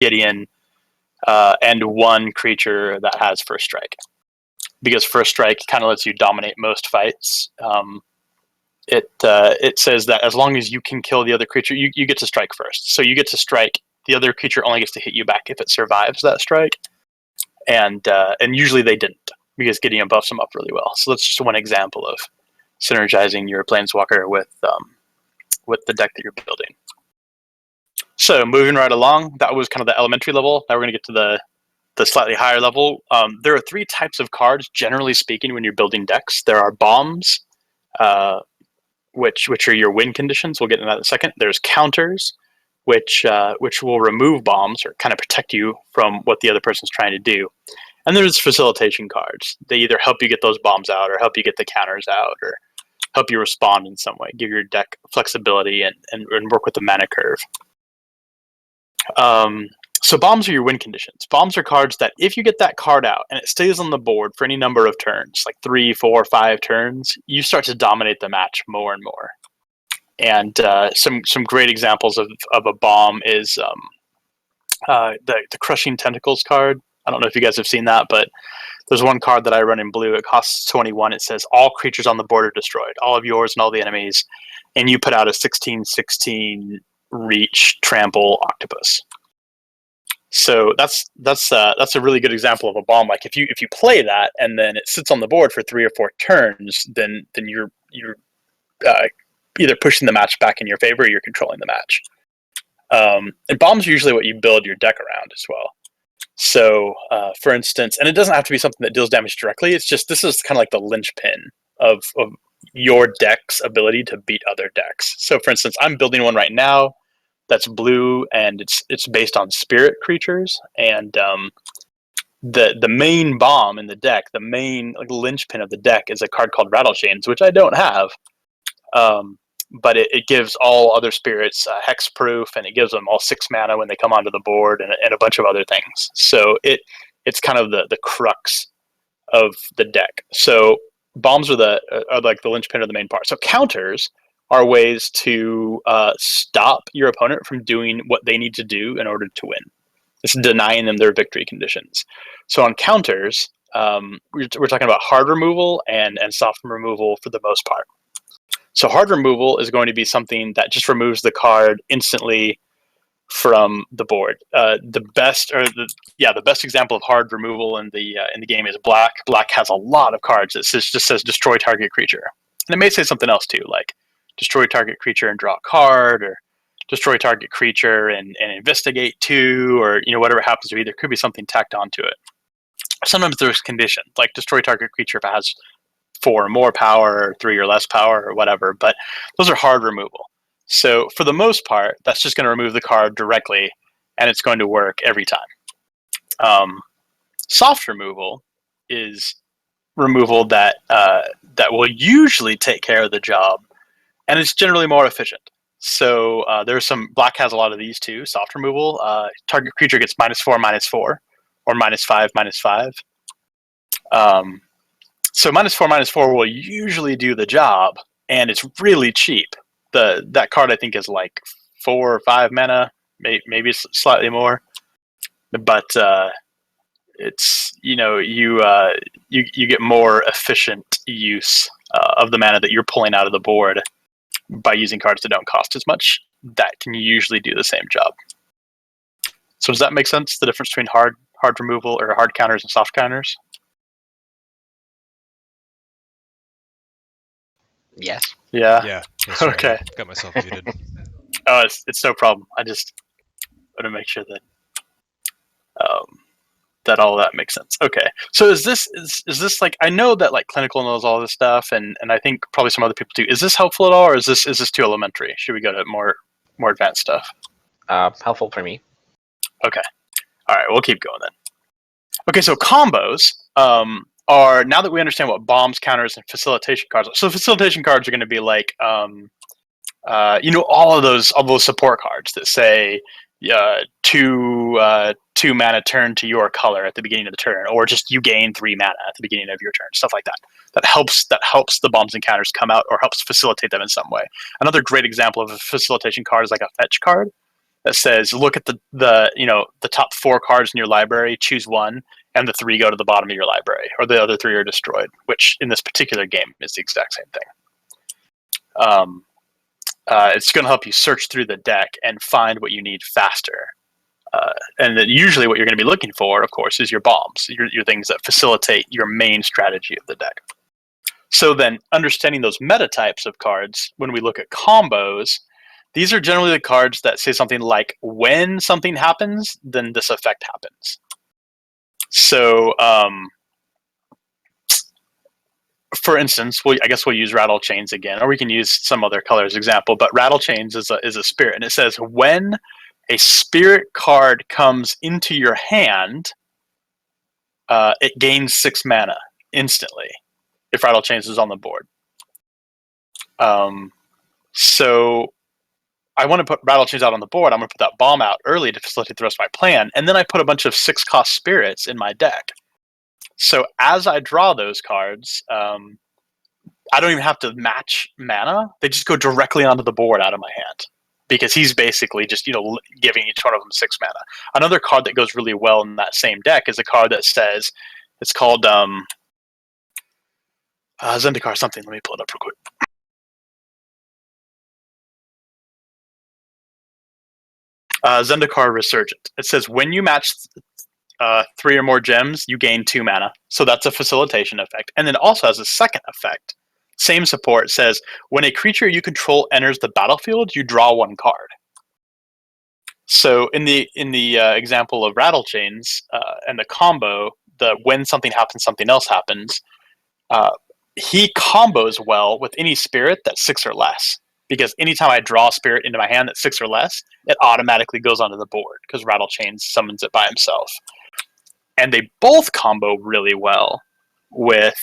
Gideon, and one creature that has first strike. Because first strike kind of lets you dominate most fights. It says that as long as you can kill the other creature, you get to strike first. So you get to strike. The other creature only gets to hit you back if it survives that strike. And usually they didn't, because Gideon buffs them up really well. So that's just one example of synergizing your Planeswalker with the deck that you're building. So moving right along, that was kind of the elementary level. Now we're going to get to the slightly higher level. There are three types of cards, generally speaking, when you're building decks. There are bombs, which are your win conditions. We'll get into that in a second. There's counters, which will remove bombs or kind of protect you from what the other person's trying to do. And there's facilitation cards. They either help you get those bombs out or help you get the counters out or help you respond in some way, give your deck flexibility and work with the mana curve. So bombs are your win conditions. Bombs are cards that if you get that card out and it stays on the board for any number of turns, like 3, 4, 5 turns, you start to dominate the match more and more. And some great examples of a bomb is the Crushing Tentacles card. I don't know if you guys have seen that, but there's one card that I run in blue. It costs 21. It says all creatures on the board are destroyed, all of yours and all the enemies. And you put out a 16/16 reach trample octopus. So that's a really good example of a bomb. Like if you play that and then it sits on the board for 3 or 4 turns, then you're either pushing the match back in your favor or you're controlling the match. And bombs are usually what you build your deck around as well. So, for instance, and it doesn't have to be something that deals damage directly. It's just this is kind of like the linchpin of your deck's ability to beat other decks. So, for instance, I'm building one right now that's blue, and it's based on spirit creatures. And the main bomb in the deck, the main linchpin of the deck, is a card called Rattlechains, which I don't have. But it gives all other spirits hexproof, and it gives them all 6 mana when they come onto the board, and a bunch of other things. So it's kind of the crux of the deck. So bombs are like the linchpin of the main part. So counters are ways to stop your opponent from doing what they need to do in order to win. It's denying them their victory conditions. So on counters, we're talking about hard removal and soft removal for the most part. So hard removal is going to be something that just removes the card instantly from the board. The best example of hard removal in the game is black. Black has a lot of cards that just says destroy target creature, and it may say something else too, like destroy target creature and draw a card, or destroy target creature and investigate 2, or whatever happens to be. There could be something tacked onto it. Sometimes there's conditions like destroy target creature if it has 4 or more power, or 3 or less power, or whatever, but those are hard removal. So for the most part, that's just going to remove the card directly, and it's going to work every time. Soft removal is removal that will usually take care of the job, and it's generally more efficient. So there's some black has a lot of these too. Soft removal, target creature gets -4/-4, or -5/-5. So -4/-4 will usually do the job, and it's really cheap. That card I think is like 4 or 5 mana, maybe slightly more, but it's you get more efficient use of the mana that you're pulling out of the board by using cards that don't cost as much. That can usually do the same job. So does that make sense? The difference between hard removal or hard counters and soft counters? Yes. Yeah. Yeah. Sorry, Okay. I got myself muted. Oh, it's no problem. I just want to make sure that that all that makes sense. Okay. So is this like, I know that like Clinical knows all this stuff, and I think probably some other people do. Is this helpful at all, or is this too elementary? Should we go to more advanced stuff? Helpful for me. Okay. All right. We'll keep going then. Okay. So combos are, now that we understand what bombs, counters, and facilitation cards are. So facilitation cards are going to be like all of those support cards that say 2 mana turn to your color at the beginning of the turn, or just you gain 3 mana at the beginning of your turn, stuff like that. That helps the bombs and counters come out, or helps facilitate them in some way. Another great example of a facilitation card is like a fetch card. that says look at the top 4 cards in your library, choose one, and the 3 go to the bottom of your library, or the other 3 are destroyed, which in this particular game is the exact same thing. It's going to help you search through the deck and find what you need faster. And then usually what you're going to be looking for, of course, is your bombs, your things that facilitate your main strategy of the deck. So then understanding those meta types of cards, when we look at combos, these are generally the cards that say something like, when something happens, then this effect happens. So, for instance, I guess we'll use Rattle Chains again, or we can use some other color as example, but Rattle Chains is a spirit, and it says, when a spirit card comes into your hand, it gains 6 mana instantly if Rattle Chains is on the board. So I want to put Rattle Chains out on the board. I'm going to put that bomb out early to facilitate the rest of my plan, and then I put a bunch of 6-cost spirits in my deck. So as I draw those cards, I don't even have to match mana. They just go directly onto the board out of my hand, because he's basically just giving each one of them 6 mana. Another card that goes really well in that same deck is a card that says, it's called Zendikar something. Let me pull it up real quick. Zendikar Resurgent. It says when you match 3 or more gems, you gain 2 mana. So that's a facilitation effect. And then it also has a second effect. Same support says when a creature you control enters the battlefield, you draw 1 card. So in the example of Rattle Chains and the combo, the when something happens, something else happens, he combos well with any spirit that's 6 or less. Because anytime I draw a spirit into my hand that's 6 or less, it automatically goes onto the board because Rattle Chains summons it by himself. And they both combo really well with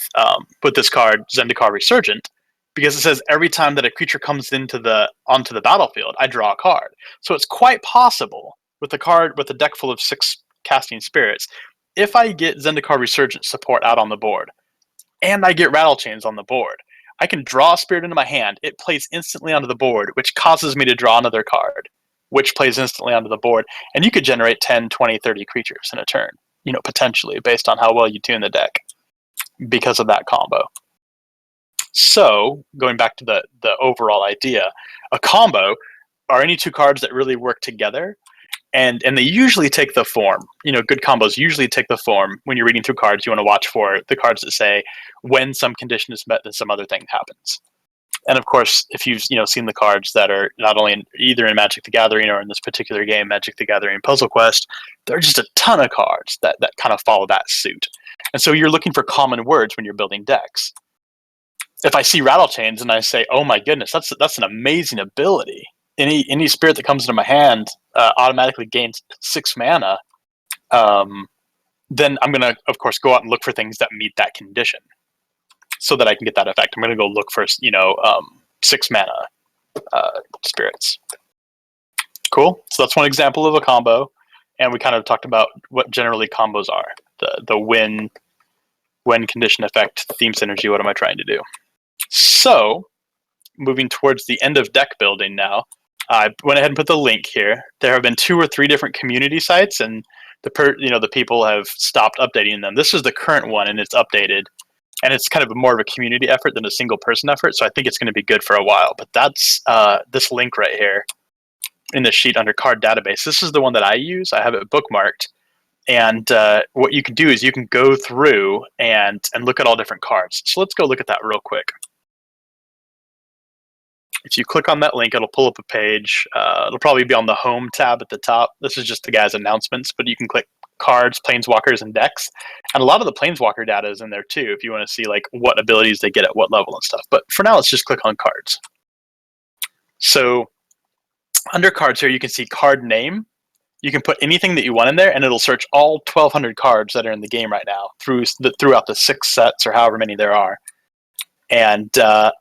this card, Zendikar Resurgent, because it says every time that a creature comes onto the battlefield, I draw a card. So it's quite possible with a deck full of 6 casting spirits, if I get Zendikar Resurgent support out on the board, and I get Rattle Chains on the board, I can draw a spirit into my hand, it plays instantly onto the board, which causes me to draw another card, which plays instantly onto the board, and you could generate 10, 20, 30 creatures in a turn, potentially, based on how well you tune the deck, because of that combo. So, going back to the overall idea, a combo are any 2 cards that really work together, and they usually take the form. Good combos usually take the form. When you're reading through cards, you want to watch for the cards that say, when some condition is met, then some other thing happens. And of course, if you've seen the cards that are not only either in Magic the Gathering or in this particular game, Magic the Gathering Puzzle Quest, there are just a ton of cards that kind of follow that suit. And so you're looking for common words when you're building decks. If I see Rattle Chains and I say, oh my goodness, that's an amazing ability. Any spirit that comes into my hand automatically gains 6 mana. Then I'm going to, of course, go out and look for things that meet that condition so that I can get that effect. I'm going to go look for 6 mana spirits. Cool. So that's one example of a combo, and we kind of talked about what generally combos are. The when condition effect, theme synergy. What am I trying to do? So, moving towards the end of deck building now, I went ahead and put the link here. There have been 2 or 3 different community sites, and the people have stopped updating them. This is the current one, and it's updated, and it's kind of more of a community effort than a single person effort. So I think it's going to be good for a while. But that's this link right here in the sheet under card database. This is the one that I use. I have it bookmarked, and what you can do is you can go through and look at all different cards. So let's go look at that real quick. If you click on that link, it'll pull up a page. It'll probably be on the home tab at the top. This is just the guy's announcements, but you can click cards, planeswalkers, and decks. And a lot of the planeswalker data is in there too, if you want to see like what abilities they get at what level and stuff. But for now, let's just click on cards. So under cards here, you can see card name. You can put anything that you want in there, and it'll search all 1,200 cards that are in the game right now throughout the 6 sets or however many there are. And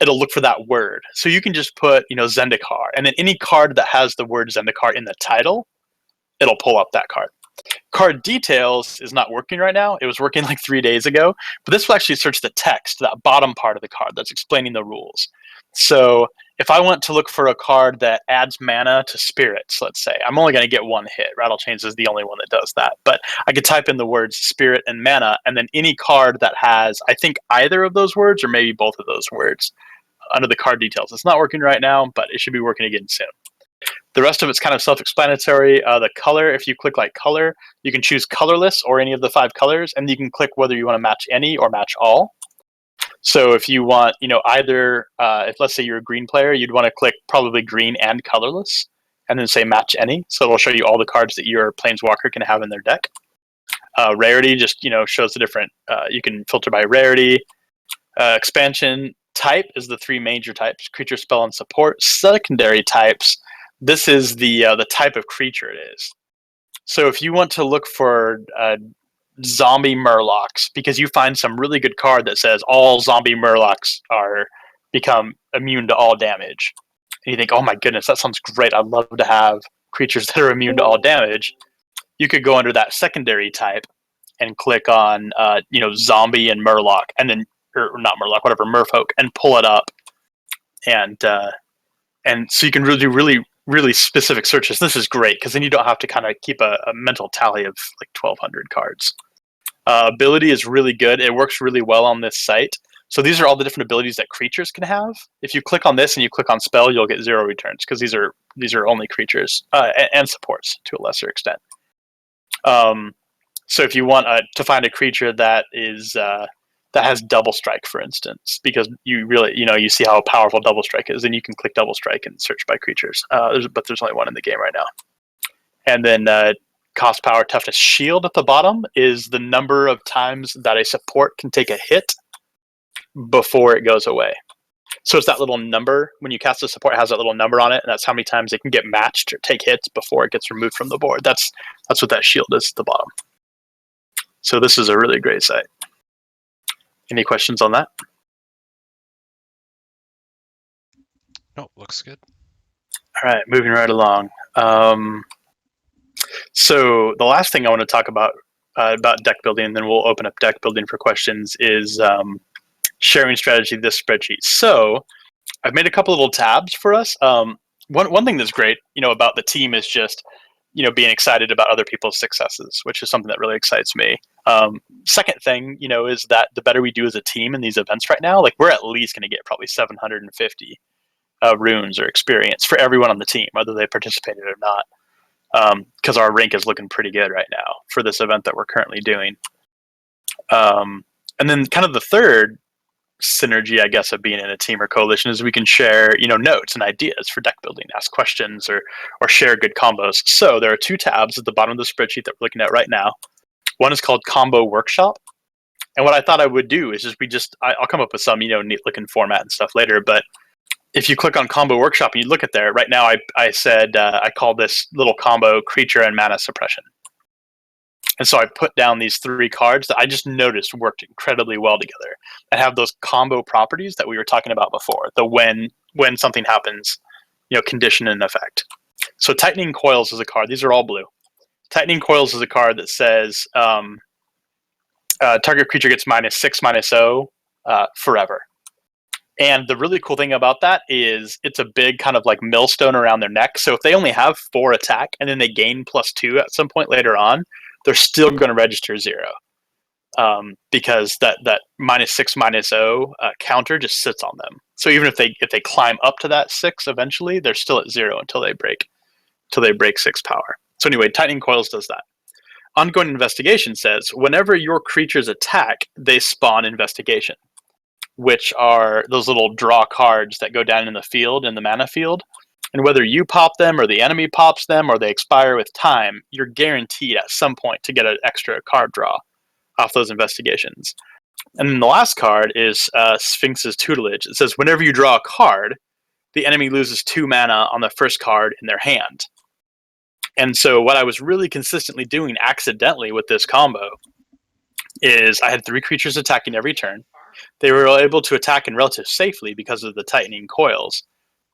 it'll look for that word. So you can just put, Zendikar, and then any card that has the word Zendikar in the title, it'll pull up that card. Card details is not working right now. It was working like 3 days ago, but this will actually search the text, that bottom part of the card that's explaining the rules. So if I want to look for a card that adds mana to spirits, let's say, I'm only going to get one hit. Rattle Chains is the only one that does that. But I could type in the words spirit and mana, and then any card that has, I think, either of those words or maybe both of those words under the card details. It's not working right now, but it should be working again soon. The rest of it's kind of self-explanatory. The color, if you click like color, you can choose colorless or any of the 5 colors, and you can click whether you want to match any or match all. So if you want, either, if let's say you're a green player, you'd want to click probably green and colorless, and then say match any. So it'll show you all the cards that your planeswalker can have in their deck. Rarity just, shows the different, you can filter by rarity. Expansion type is the 3 major types: creature, spell, and support. Secondary types, this is the type of creature it is. So if you want to look for zombie murlocs, because you find some really good card that says all zombie murlocs are become immune to all damage, and you think, oh my goodness, that sounds great, I'd love to have creatures that are immune to all damage, you could go under that secondary type and click on zombie and murloc, and then, or not murloc, whatever, merfolk, and pull it up, and so you can really do really specific searches. This is great because then you don't have to kind of keep a mental tally of like 1,200 cards. Ability is really good. It works really well on this site. So these are all the different abilities that creatures can have. If you click on this and you click on spell, you'll get 0 returns because these are only creatures and supports to a lesser extent. So if you want to find a creature that is that has double strike, for instance, because you really you see how powerful double strike is, then you can click double strike and search by creatures. But there's only one in the game right now. And then cost, power, toughness, shield at the bottom is the number of times that a support can take a hit before it goes away. So it's that little number. When you cast a support, it has that little number on it, and that's how many times it can get matched or take hits before it gets removed from the board. That's what that shield is at the bottom. So this is a really great site. Any questions on that? No, looks good. All right, moving right along. So the last thing I want to talk about deck building, and then we'll open up deck building for questions, is sharing strategy, this spreadsheet. So I've made a couple little tabs for us. One thing that's great, about the team is just, being excited about other people's successes, which is something that really excites me. Second thing, is that the better we do as a team in these events right now, like we're at least going to get probably 750 runes or experience for everyone on the team, whether they participated or not. Because our rank is looking pretty good right now for this event that we're currently doing. And then kind of the third synergy, I guess, of being in a team or coalition is we can share, notes and ideas for deck building, ask questions, or share good combos. So there are 2 tabs at the bottom of the spreadsheet that we're looking at right now. One is called Combo Workshop. And what I thought I would do is I'll come up with some, neat looking format and stuff later, but if you click on Combo Workshop and you look at there, right now I said I call this little combo creature and mana suppression. And so I put down these 3 cards that I just noticed worked incredibly well together and have those combo properties that we were talking about before, the when something happens, condition and effect. So Tightening Coils is a card. These are all blue. Tightening Coils is a card that says target creature gets -6/-0 forever. And the really cool thing about that is it's a big kind of like millstone around their neck. So if they only have 4 attack and then they gain +2 at some point later on, they're still going to register 0. Because that -6/-0 counter just sits on them. So even if they climb up to that 6 eventually, they're still at 0 until they break 6 power. So anyway, Tightening Coils does that. Ongoing Investigation says whenever your creatures attack, they spawn Investigation, which are those little draw cards that go down in the field, in the mana field. And whether you pop them or the enemy pops them or they expire with time, you're guaranteed at some point to get an extra card draw off those investigations. And then the last card is Sphinx's Tutelage. It says whenever you draw a card, the enemy loses 2 mana on the first card in their hand. And so what I was really consistently doing accidentally with this combo is I had 3 creatures attacking every turn. They were able to attack in relative safely because of the Tightening Coils.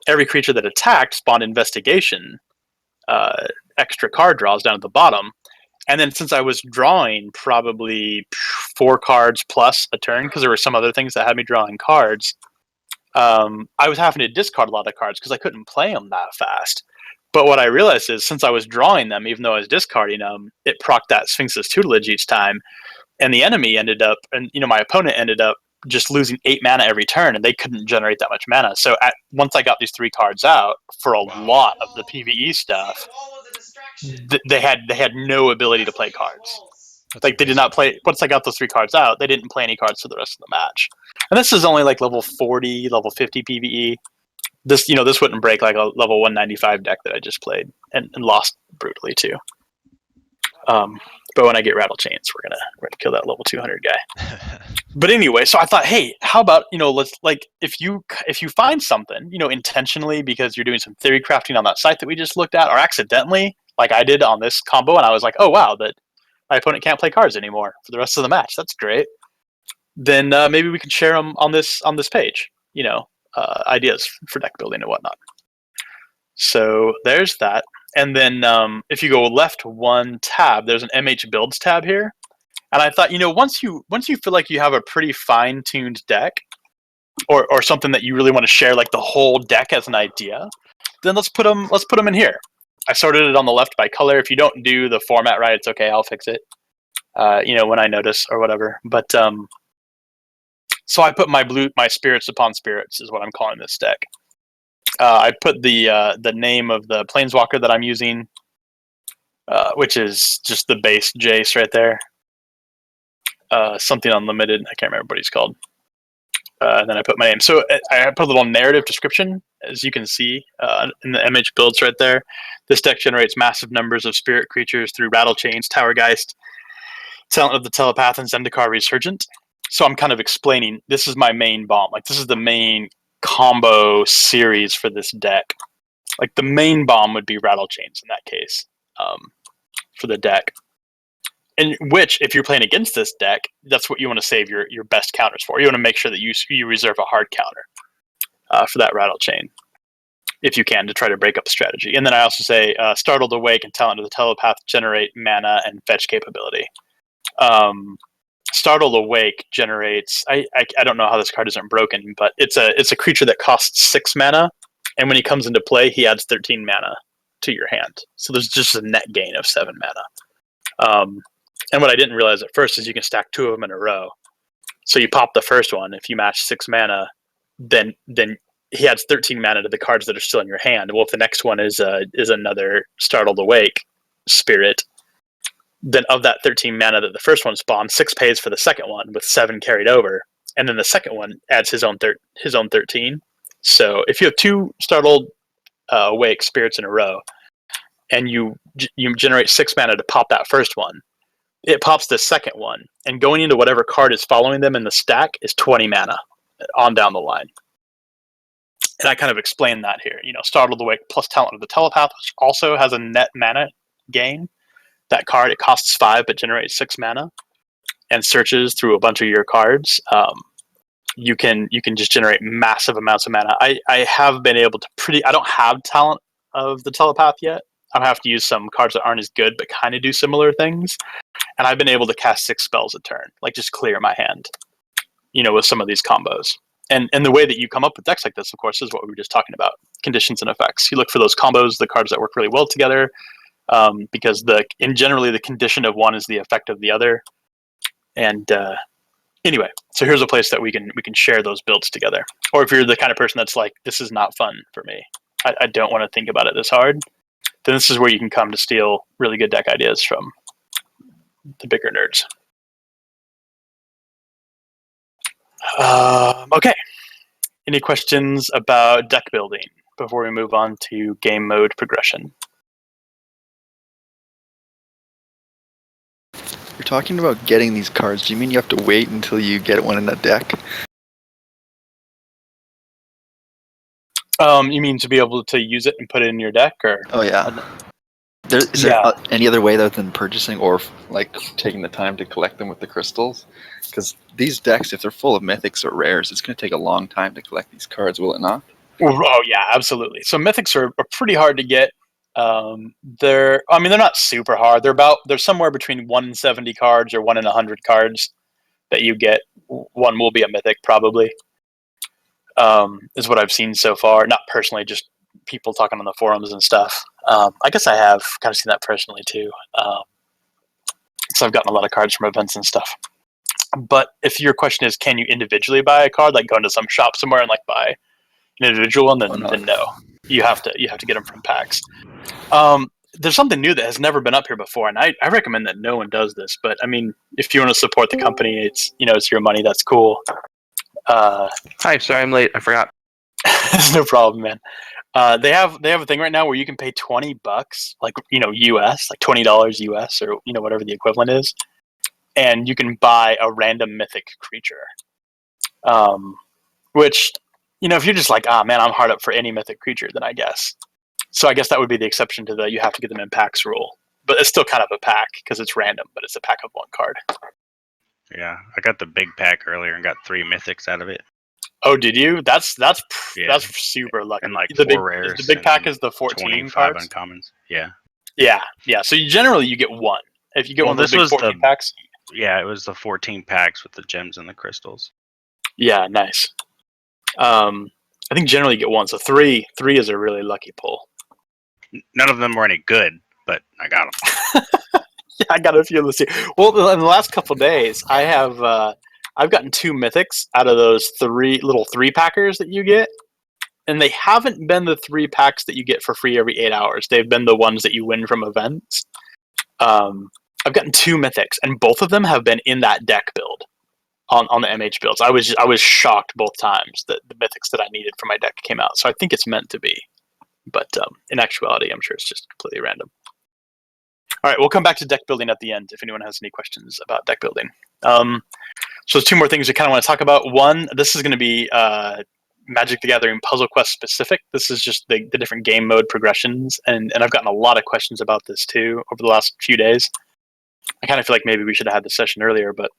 Every creature that attacked spawned Investigation, extra card draws down at the bottom. And then since I was drawing probably 4 cards plus a turn, because there were some other things that had me drawing cards, I was having to discard a lot of cards because I couldn't play them that fast. But what I realized is since I was drawing them, even though I was discarding them, it procced that Sphinx's tutelage each time. And the enemy ended up, and my opponent ended up just losing 8 mana every turn, and they couldn't generate that much mana. So once I got these 3 cards out for a lot of the PvE stuff, they had no ability to play cards. That's Like they did not play. Once I got those 3 cards out, they didn't play any cards for the rest of the match. And this is only like level 40, level 50 PvE. This this wouldn't break like a level 195 deck that I just played and lost brutally too. But when I get Rattle Chains, we're gonna kill that level 200 guy. But anyway, so I thought, hey, how about let's like if you find something intentionally because you're doing some theory crafting on that site that we just looked at, or accidentally like I did on this combo, and I was like, oh wow, that my opponent can't play cards anymore for the rest of the match. That's great. Then maybe we can share them on this page. Ideas for deck building and whatnot. So there's that. And then if you go left one tab, there's an MH Builds tab here. And I thought, once you feel like you have a pretty fine-tuned deck, or something that you really want to share, like the whole deck as an idea, then let's put them in here. I sorted it on the left by color. If you don't do the format right, it's okay. I'll fix it. When I notice or whatever. But so I put my Spirits Upon Spirits is what I'm calling this deck. I put the name of the Planeswalker that I'm using, which is just the base Jace right there. Something Unlimited. I can't remember what he's called. And then I put my name. So I put a little narrative description, as you can see in the MH builds right there. This deck generates massive numbers of spirit creatures through Rattle Chains, Towergeist, Talent of the Telepath, and Zendikar Resurgent. So I'm kind of explaining, this is my main bomb. Like, this is the main combo series for this deck. Like, the main bomb would be Rattle Chains in that case for the deck. In which, if you're playing against this deck, that's what you want to save your best counters for. You want to make sure that you reserve a hard counter for that Rattle Chain, if you can, to try to break up the strategy. And then I also say Startled Awake and Talent of the Telepath generate mana and fetch capability. Startled Awake generates. I don't know how this card isn't broken, but it's a creature that costs 6 mana, and when he comes into play, he adds 13 mana to your hand. So there's just a net gain of 7 mana. And what I didn't realize at first is you can stack 2 of them in a row. So you pop the first one. If you match 6 mana, then he adds 13 mana to the cards that are still in your hand. Well, if the next one is another Startled Awake spirit, then of that 13 mana that the first one spawned, 6 pays for the second one with 7 carried over, and then the second one adds his own 13. So if you have 2 Startled Awake spirits in a row, and you generate 6 mana to pop that first one, it pops the second one, and going into whatever card is following them in the stack is 20 mana on down the line. And I kind of explained that here. Startled Awake plus Talent of the Telepath, which also has a net mana gain. That card, it costs 5 but generates 6 mana and searches through a bunch of your cards. You can just generate massive amounts of mana. I have been able to I don't have Talent of the Telepath yet. I have to use some cards that aren't as good but kind of do similar things. And I've been able to cast 6 spells a turn, like just clear my hand, with some of these combos. And the way that you come up with decks like this, of course, is what we were just talking about, conditions and effects. You look for those combos, the cards that work really well together, because generally the condition of one is the effect of the other. And anyway, so here's a place that we can share those builds together. Or if you're the kind of person that's like, this is not fun for me, I don't want to think about it this hard, then this is where you can come to steal really good deck ideas from the bigger nerds. Okay. Any questions about deck building before we move on to game mode progression? You're talking about getting these cards. Do you mean you have to wait until you get one in the deck? You mean to be able to use it and put it in your deck, or? Oh yeah. Is there any other way other than purchasing or like taking the time to collect them with the crystals? Because these decks, if they're full of mythics or rares, it's going to take a long time to collect these cards, will it not? Oh yeah, absolutely. So mythics are pretty hard to get. They're not super hard. They're somewhere between 1 in 70 cards or 1 in 100 cards that you get. One will be a mythic probably. is what I've seen so far. Not personally, just people talking on the forums and stuff. I guess I have kind of seen that personally too. So I've gotten a lot of cards from events and stuff. But if your question is, can you individually buy a card, like go into some shop somewhere and like buy an individual one, then no. You have to get them from packs. There's something new that has never been up here before, and I recommend that no one does this. But I mean, if you want to support the company, it's your money. That's cool. Hi, sorry I'm late. I forgot. It's no problem, man. They have a thing right now where you can pay $20, like US, like $20 US, or whatever the equivalent is, and you can buy a random mythic creature. Which, if you're just like, man, I'm hard up for any mythic creature, then I guess. So I guess that would be the exception to the you have to get them in packs rule. But it's still kind of a pack because it's random, but it's a pack of one card. Yeah, I got the big pack earlier and got 3 mythics out of it. Oh, did you? That's super lucky. And like the 4 rares. The big pack is the 14 25 cards. uncommons. Yeah. Yeah. So generally you get one. If you get one of those big 14 packs. Yeah, it was the 14 packs with the gems and the crystals. Yeah, nice. I think generally you get one. So three is a really lucky pull. None of them were any good, but I got them. Yeah, I got a few this year. Well, in the last couple of days, I've gotten 2 mythics out of those 3 packers that you get, and they haven't been the 3 packs that you get for free every 8 hours. They've been the ones that you win from events. I've gotten 2 mythics, and both of them have been in that deck build on the MH builds. I was shocked both times that the mythics that I needed for my deck came out. So I think it's meant to be, but in actuality, I'm sure it's just completely random. All right, we'll come back to deck building at the end if anyone has any questions about deck building. So there's 2 more things we kind of want to talk about. One, this is going to be Magic the Gathering Puzzle Quest specific. This is just the different game mode progressions, and I've gotten a lot of questions about this too over the last few days. I kind of feel like maybe we should have had this session earlier, but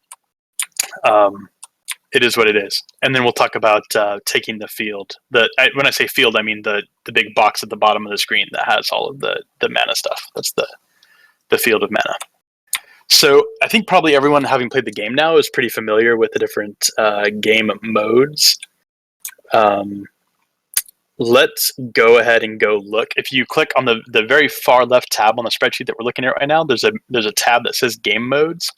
it is what it is. And then we'll talk about taking the field. When I say field, I mean the big box at the bottom of the screen that has all of the mana stuff. That's the field of mana. So I think probably everyone having played the game now is pretty familiar with the different game modes. Let's go ahead and go look. If you click on the very far left tab on the spreadsheet that we're looking at right now, there's a tab that says game modes.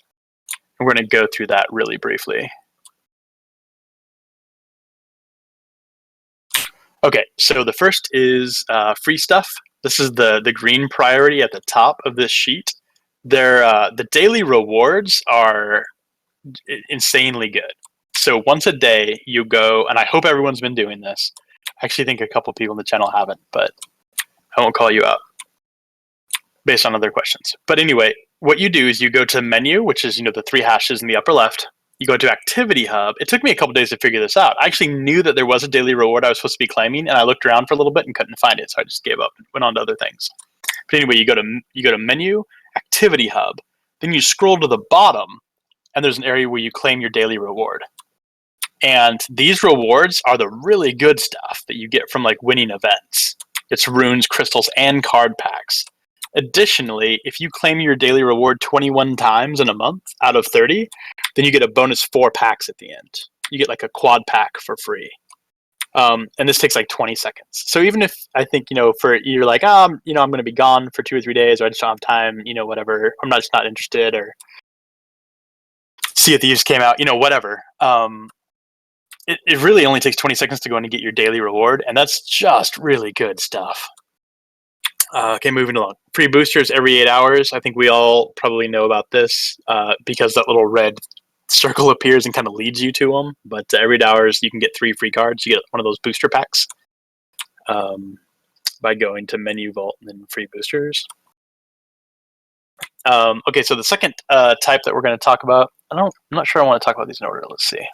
And we're going to go through that really briefly. Okay, so the first is free stuff. This is the green priority at the top of this sheet. The daily rewards are insanely good. So once a day you go, and I hope everyone's been doing this. I actually think a couple people in the channel haven't, but I won't call you out based on other questions. But anyway, what you do is you go to menu, which is the 3 hashes in the upper left. You go to Activity Hub. It took me a couple days to figure this out. I actually knew that there was a daily reward I was supposed to be claiming, and I looked around for a little bit and couldn't find it, so I just gave up and went on to other things. But anyway, you go to menu, Activity Hub, then you scroll to the bottom, and there's an area where you claim your daily reward. And these rewards are the really good stuff that you get from winning events. It's runes, crystals, and card packs. Additionally, if you claim your daily reward 21 times in a month out of 30, then you get a bonus 4 packs at the end. You get a quad pack for free. And this takes 20 seconds. So even if I think, for you're I'm going to be gone for 2 or 3 days, or I just don't have time, whatever, I'm just not interested, or Sea of Thieves came out, whatever. It really only takes 20 seconds to go in and get your daily reward, and that's just really good stuff. Okay, moving along. Free boosters every 8 hours. I think we all probably know about this because that little red circle appears and kind of leads you to them. But every 8 hours, you can get 3 free cards. You get one of those booster packs by going to menu, vault, and then free boosters. Okay, so the second type that we're going to talk about, I'm not sure I want to talk about these in order. Let's see.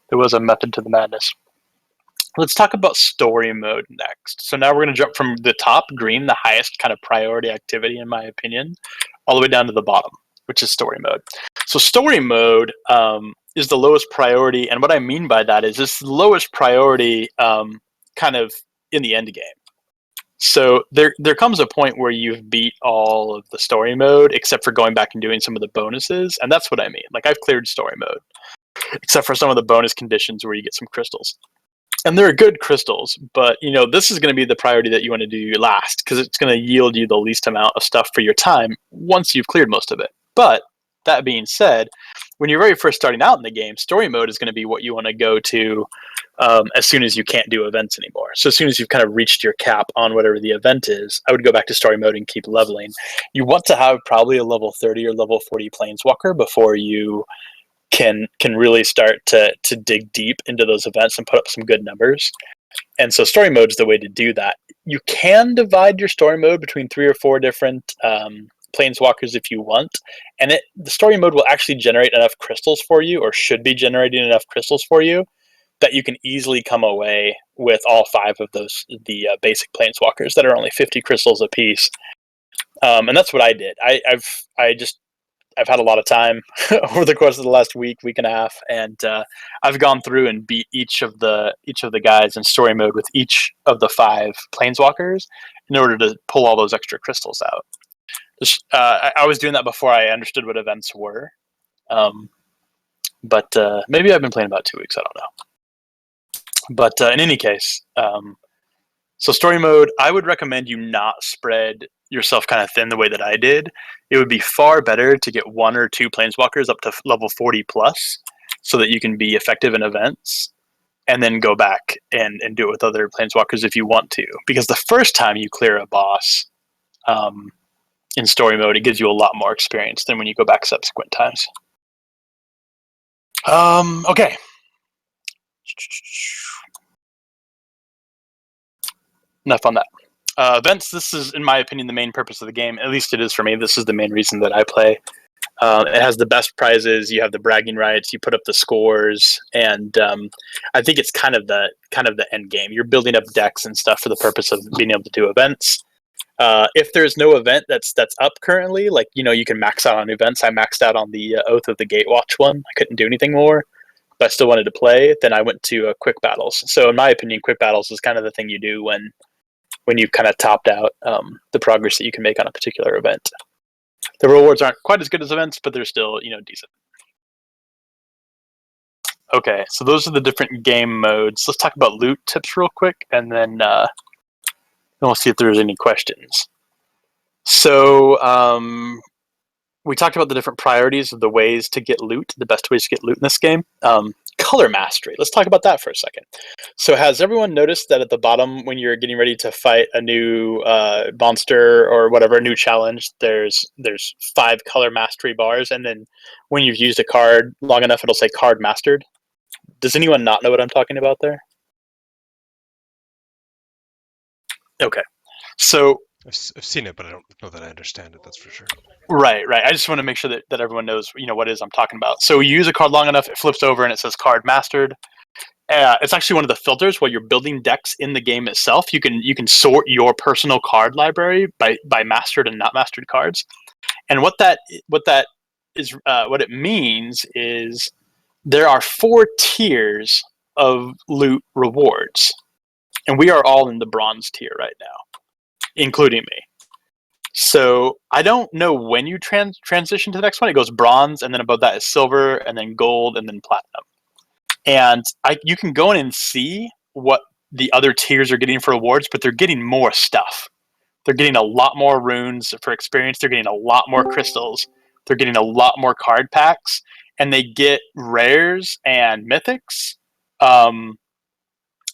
There was a method to the madness. Let's talk about story mode next. So now we're going to jump from the top, green, the highest kind of priority activity in my opinion, all the way down to the bottom, which is story mode. So story mode is the lowest priority, and what I mean by that is it's the lowest priority kind of in the end game. So there comes a point where you've beat all of the story mode, except for going back and doing some of the bonuses, and that's what I mean. I've cleared story mode. except for some of the bonus conditions where you get some crystals. And they're good crystals, but this is going to be the priority that you want to do last because it's going to yield you the least amount of stuff for your time once you've cleared most of it. But that being said, when you're very first starting out in the game, story mode is going to be what you want to go to as soon as you can't do events anymore. So as soon as you've kind of reached your cap on whatever the event is, I would go back to story mode and keep leveling. You want to have probably a level 30 or level 40 planeswalker before you can really start to dig deep into those events and put up some good numbers. And so story mode is the way to do that. You can divide your story mode between 3 or 4 different planeswalkers if you want, and the story mode will actually generate enough crystals for you, or should be generating enough crystals for you, that you can easily come away with all 5 of the basic planeswalkers that are only 50 crystals a piece. And that's what I did. I've had a lot of time over the course of the last week and a half, and I've gone through and beat each of the guys in story mode with each of the 5 planeswalkers in order to pull all those extra crystals out. I was doing that before I understood what events were, but maybe I've been playing about 2 weeks. I don't know. But in any case, so story mode, I would recommend you not spread yourself kind of thin the way that I did. It would be far better to get 1 or 2 planeswalkers up to level 40 plus so that you can be effective in events, and then go back and do it with other planeswalkers if you want to. Because the first time you clear a boss in story mode, it gives you a lot more experience than when you go back subsequent times. Okay. Enough on that. Events, this is, in my opinion, the main purpose of the game. At least it is for me. This is the main reason that I play. It has the best prizes. You have the bragging rights. You put up the scores, and I think it's kind of the end game. You're building up decks and stuff for the purpose of being able to do events. If there's no event that's up currently, like you can max out on events. I maxed out on the Oath of the Gatewatch one. I couldn't do anything more, but I still wanted to play. Then I went to quick battles. So in my opinion, quick battles is kind of the thing you do when you've kind of topped out the progress that you can make on a particular event. The rewards aren't quite as good as events, but they're still, decent. Okay, so those are the different game modes. Let's talk about loot tips real quick, and then we'll see if there's any questions. So we talked about the different priorities of the ways to get loot, the best ways to get loot in this game. Color mastery. Let's talk about that for a second. So has everyone noticed that at the bottom, when you're getting ready to fight a new monster or whatever, a new challenge, there's 5 color mastery bars, and then when you've used a card long enough, it'll say card mastered. Does anyone not know what I'm talking about there? Okay. So I've seen it, but I don't know that I understand it. That's for sure. Right. I just want to make sure that everyone knows, what it is I'm talking about. So you use a card long enough, it flips over and it says card mastered. It's actually one of the filters while you're building decks in the game itself. You can sort your personal card library by mastered and not mastered cards. And what it means is there are 4 tiers of loot rewards, and we are all in the bronze tier right now, including me. So I don't know when you transition to the next one. It goes bronze, and then above that is silver, and then gold, and then platinum. And you can go in and see what the other tiers are getting for rewards, but they're getting more stuff. They're getting a lot more runes for experience. They're getting a lot more crystals. They're getting a lot more card packs, and they get rares and mythics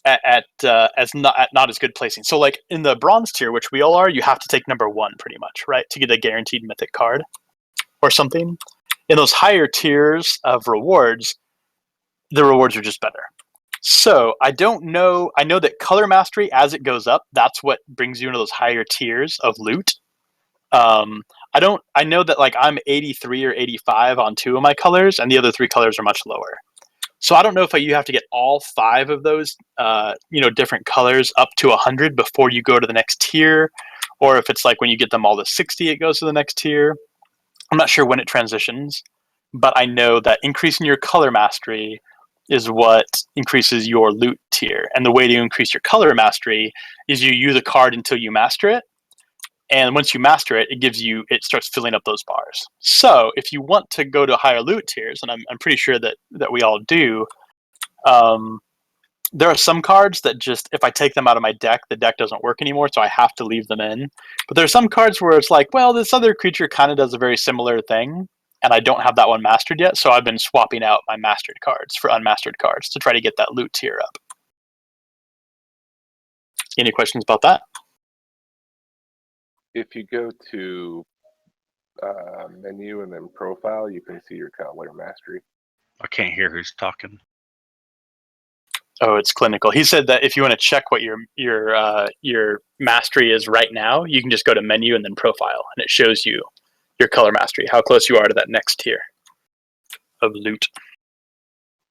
at not as good placing. So like in the bronze tier, which we all are, you have to take number 1 pretty much, right, to get a guaranteed mythic card or something. In those higher tiers of rewards, the rewards are just better. So I don't know. I know that color mastery, as it goes up, that's what brings you into those higher tiers of loot. I know that like I'm 83 or 85 on 2 of my colors, and the other 3 colors are much lower. So I don't know if you have to get all 5 of those, different colors up to 100 before you go to the next tier, or if it's like when you get them all to 60, it goes to the next tier. I'm not sure when it transitions, but I know that increasing your color mastery is what increases your loot tier. And the way to increase your color mastery is you use a card until you master it. And once you master it, it starts filling up those bars. So if you want to go to higher loot tiers, and I'm pretty sure that we all do, there are some cards that just, if I take them out of my deck, the deck doesn't work anymore, so I have to leave them in. But there are some cards where it's like, well, this other creature kind of does a very similar thing, and I don't have that one mastered yet, so I've been swapping out my mastered cards for unmastered cards to try to get that loot tier up. Any questions about that? If you go to menu and then profile, you can see your color mastery. I can't hear who's talking. Oh, it's clinical. He said that if you want to check what your mastery is right now, you can just go to menu and then profile, and it shows you your color mastery, how close you are to that next tier of loot.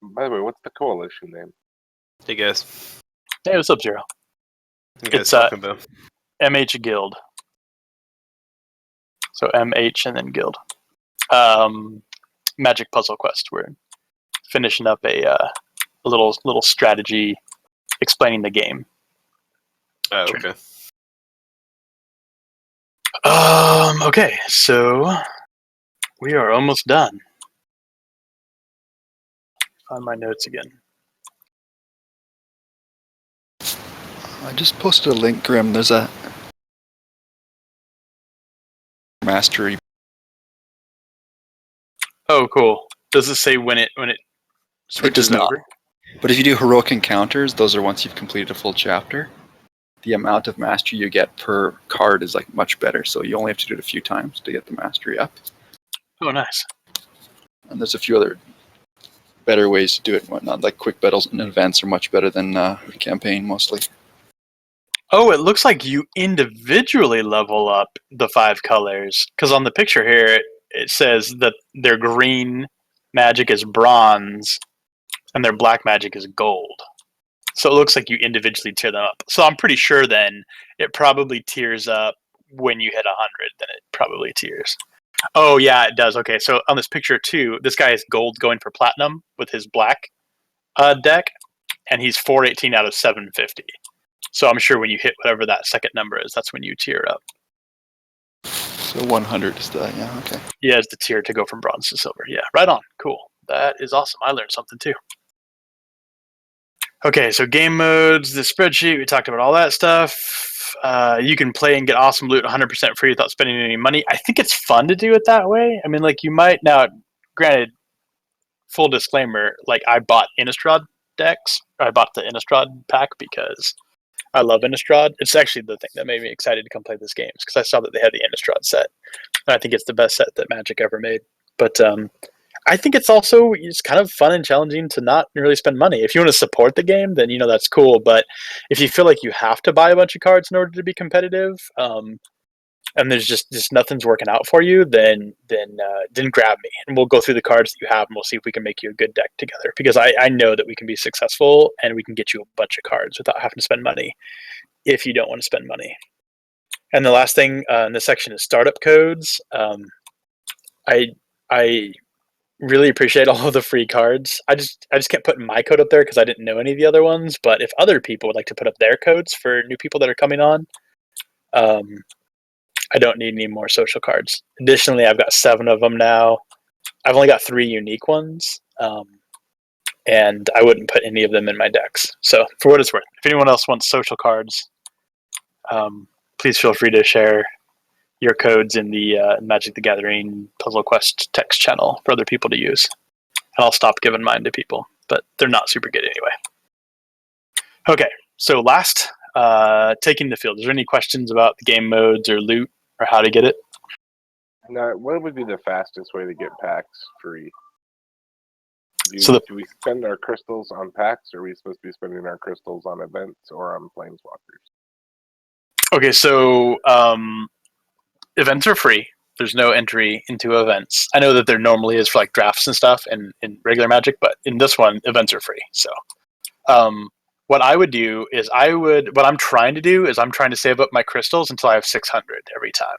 By the way, what's the coalition name? Hey guys. Hey, what's up, Zero? What you guys It's talking about? MH Guild. So MH and then Guild. Magic Puzzle Quest. We're finishing up a little strategy explaining the game. Oh, Sure. okay. Okay, so we are almost done. Find my notes again. I just posted a link, Grim. There's a mastery. Oh, cool. Does it say when it switches not. over? But if you do heroic encounters, those are once you've completed a full chapter. The amount of mastery you get per card is like much better, so you only have to do it a few times to get the mastery up. Oh, nice. And there's a few other better ways to do it and whatnot, like quick battles and events are much better than campaign mostly. Oh, it looks like you individually level up the 5 colors. Because on the picture here, it says that their green magic is bronze and their black magic is gold. So it looks like you individually tier them up. So I'm pretty sure then it probably tiers up when you hit 100. Then it probably tiers. Oh, yeah, it does. Okay, so on this picture too, this guy is gold going for platinum with his black deck, and he's 418 out of 750. So I'm sure when you hit whatever that second number is, that's when you tier up. So 100 is the, yeah, okay. Yeah, it's the tier to go from bronze to silver. Yeah, right on. Cool. That is awesome. I learned something too. Okay, so game modes, the spreadsheet, we talked about all that stuff. You can play and get awesome loot 100% free without spending any money. I think it's fun to do it that way. I mean, like, you might now, granted, full disclaimer, like, I bought Innistrad decks. I bought the Innistrad pack because I love Innistrad. It's actually the thing that made me excited to come play this game, because I saw that they had the Innistrad set. And I think it's the best set that Magic ever made. But I think it's kind of fun and challenging to not really spend money. If you want to support the game, then that's cool. But if you feel like you have to buy a bunch of cards in order to be competitive, and there's just nothing's working out for you, then grab me and we'll go through the cards that you have and we'll see if we can make you a good deck together. Because I know that we can be successful and we can get you a bunch of cards without having to spend money if you don't want to spend money. And the last thing in this section is startup codes. I really appreciate all of the free cards. I just kept putting my code up there because I didn't know any of the other ones. But if other people would like to put up their codes for new people that are coming on, I don't need any more social cards. Additionally, I've got 7 of them now. I've only got 3 unique ones, and I wouldn't put any of them in my decks. So for what it's worth, if anyone else wants social cards, please feel free to share your codes in the Magic the Gathering Puzzle Quest text channel for other people to use. And I'll stop giving mine to people, but they're not super good anyway. Okay, so last, taking the field. Is there any questions about the game modes or loot or how to get it? Now, what would be the fastest way to get packs free? So do we spend our crystals on packs, or are we supposed to be spending our crystals on events or on planeswalkers? Okay, so events are free. There's no entry into events. I know that there normally is for like drafts and stuff in regular Magic, but in this one, events are free. So what I would do is what I'm trying to do is I'm trying to save up my crystals until I have 600 every time.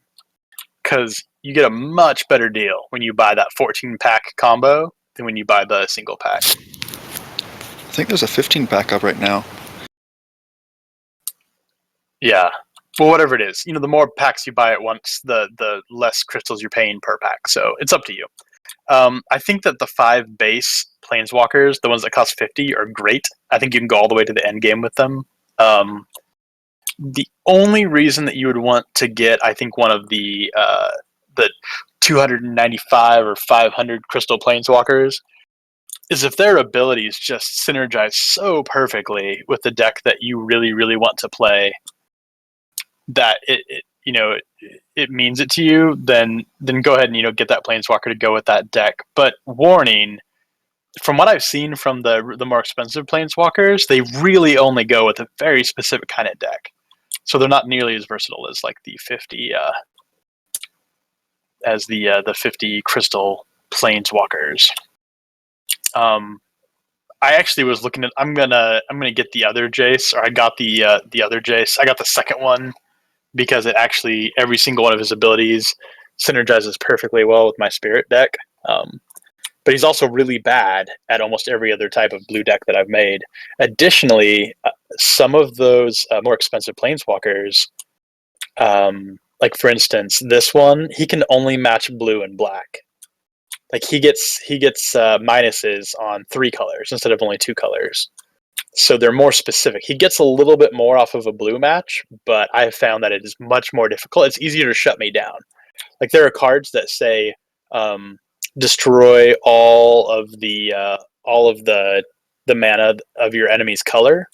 Because you get a much better deal when you buy that 14-pack combo than when you buy the single pack. I think there's a 15 pack up right now. Yeah. Well, whatever it is, the more packs you buy at once, the less crystals you're paying per pack. So it's up to you. I think that the 5 base planeswalkers, the ones that cost 50, are great. I think you can go all the way to the end game with them. The only reason that you would want to get, I think, one of the 295 or 500 crystal planeswalkers is if their abilities just synergize so perfectly with the deck that you really, really want to play, that it means it to you, then go ahead and get that planeswalker to go with that deck. But warning, from what I've seen from the more expensive planeswalkers, they really only go with a very specific kind of deck. So they're not nearly as versatile as like the 50 the 50 crystal planeswalkers. I actually was looking at. I'm gonna get the other Jace, or I got the other Jace. I got the second one because it actually, every single one of his abilities synergizes perfectly well with my Spirit deck. But he's also really bad at almost every other type of blue deck that I've made. Additionally, some of those more expensive planeswalkers, like for instance, this one, he can only match blue and black. Like he gets minuses on 3 colors instead of only 2 colors. So they're more specific. He gets a little bit more off of a blue match, but I have found that it is much more difficult. It's easier to shut me down. Like there are cards that say destroy all of the mana of your enemy's color,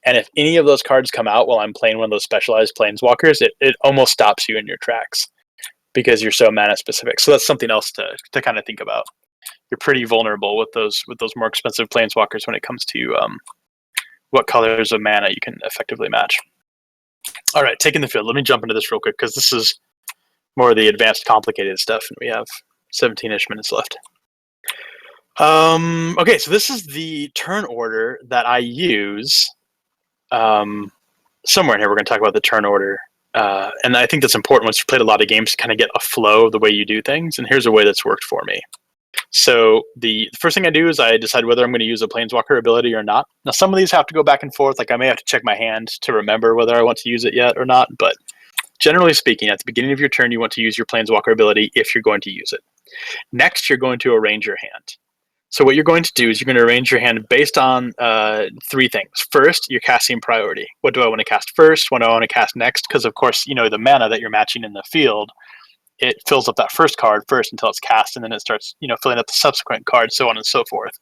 and if any of those cards come out while I'm playing one of those specialized planeswalkers, it almost stops you in your tracks because you're so mana specific. So that's something else to kind of think about. You're pretty vulnerable with those more expensive planeswalkers when it comes to what colors of mana you can effectively match. All right, taking the field. Let me jump into this real quick because this is more of the advanced, complicated stuff, and we have 17-ish minutes left. Okay, so this is the turn order that I use. Somewhere in here, we're going to talk about the turn order, and I think that's important once you've played a lot of games to kind of get a flow of the way you do things. And here's a way that's worked for me. So the first thing I do is I decide whether I'm going to use a planeswalker ability or not. Now, some of these have to go back and forth. Like I may have to check my hand to remember whether I want to use it yet or not. But generally speaking, at the beginning of your turn, you want to use your planeswalker ability if you're going to use it. Next, you're going to arrange your hand. So what you're going to do is you're going to arrange your hand based on 3 things. First, your casting priority. What do I want to cast first? What do I want to cast next? Because, of course, the mana that you're matching in the field, it fills up that first card first until it's cast, and then it starts, filling up the subsequent cards, so on and so forth.